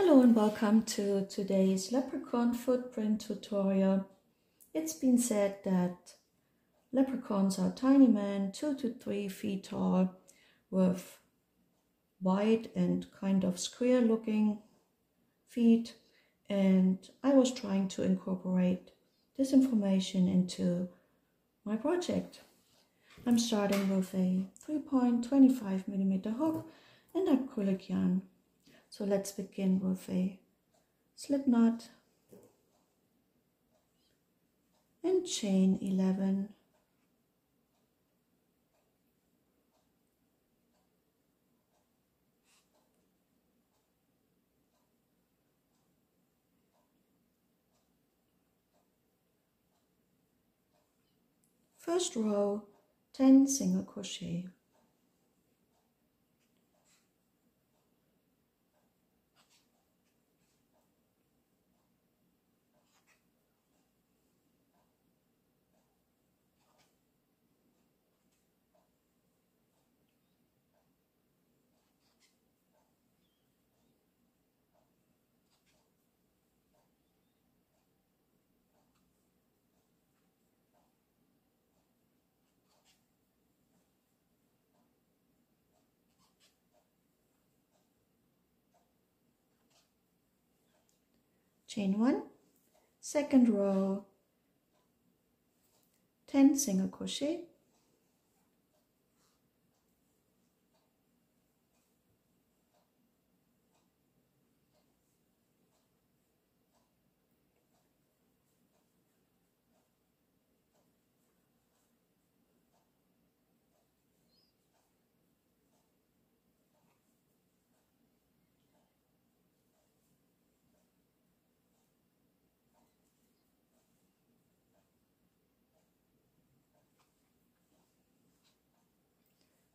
Hello and welcome to today's Leprechaun footprint tutorial. It's been said that leprechauns are tiny men, 2 to 3 feet tall, with wide and kind of square looking feet, and I was trying to incorporate this information into my project. I'm starting with a 3.25mm hook and acrylic yarn. So let's begin with a slip knot and chain 11. First row, 10 single crochet. Chain 1, second row, 10 single crochet,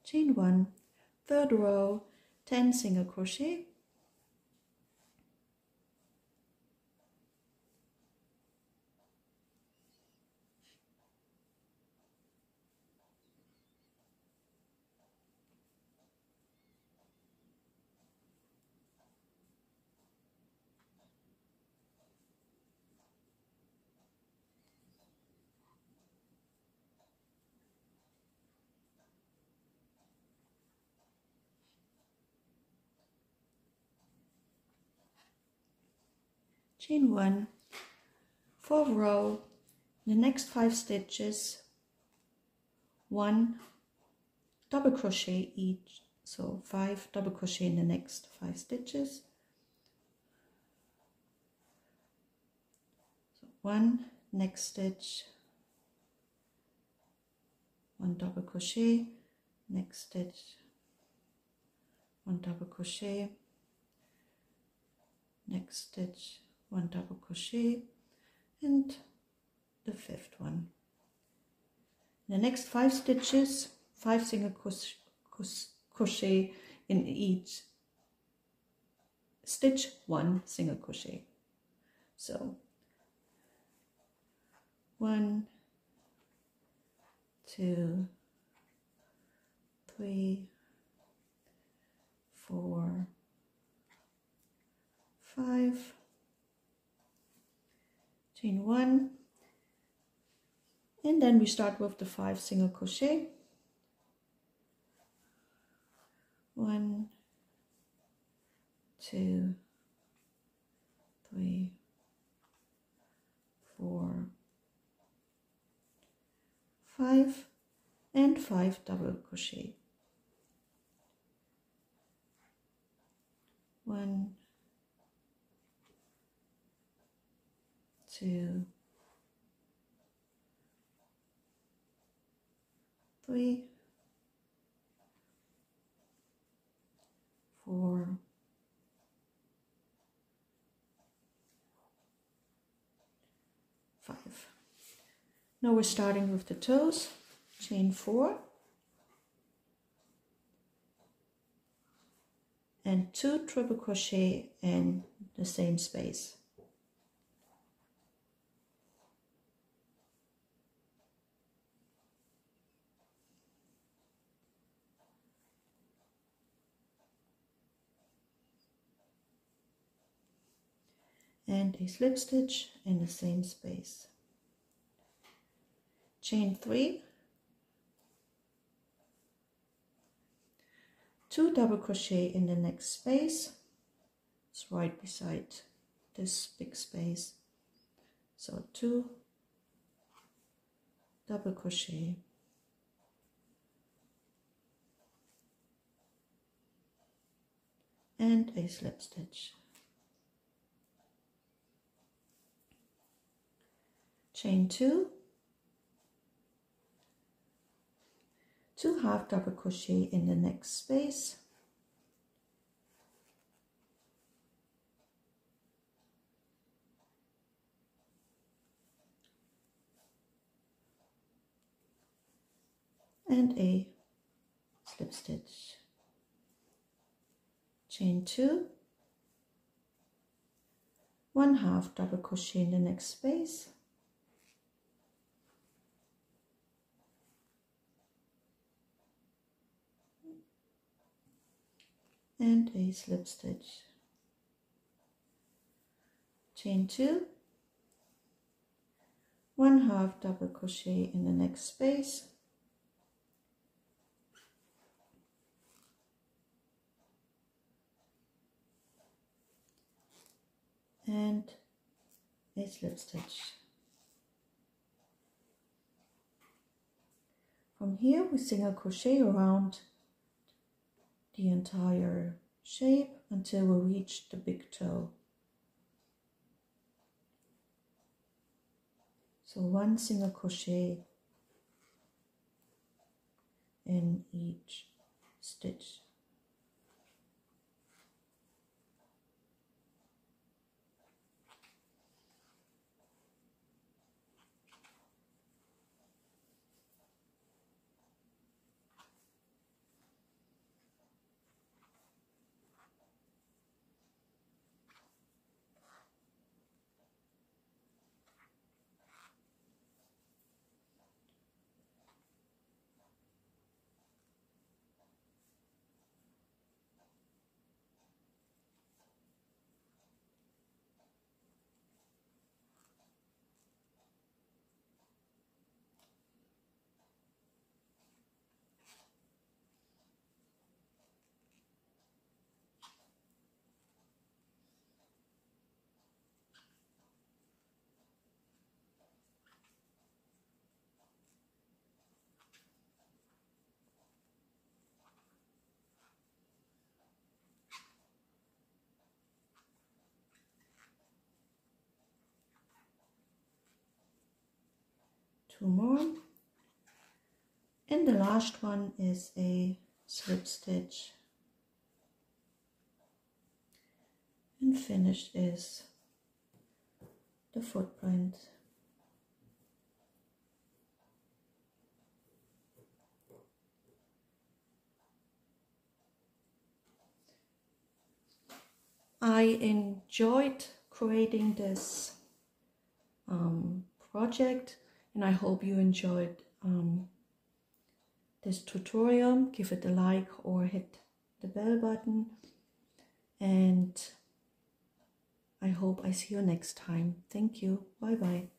chain 1, third row, 10 single crochet, chain 1, fourth row, in the next 5 stitches, 1 double crochet each, so 5 double crochet in the next 5 stitches, so 1 next stitch, 1 double crochet, next stitch, 1 double crochet, next stitch, 1 double crochet, and the 5th one. In the next 5 stitches, 5 single crochet in each stitch, 1 single crochet. So 1, 2, 3, 4, 5, chain 1, and then we start with the 5 single crochet. 1, 2, 3, 4, 5, and 5 double crochet. 1, 2, 3, 4, 5. Now we're starting with the toes, chain 4 and 2 triple crochet in the same space. and a slip stitch in the same space. Chain 3, 2 double crochet in the next space. It's right beside this big space. So 2 double crochet, and a slip stitch. Chain 2, 2 half double crochet in the next space, and a slip stitch. Chain 2, 1 half double crochet in the next space, and a slip stitch. Chain 2, 1 half double crochet in the next space, and a slip stitch. From here we single crochet around the entire shape until we reach the big toe. So 1 single crochet in each stitch. Two more, and the last one is a slip stitch, and finished is the footprint. I enjoyed creating this project, and I hope you enjoyed this tutorial. Give it a like or hit the bell button, and I hope I see you next time. Thank you. Bye bye.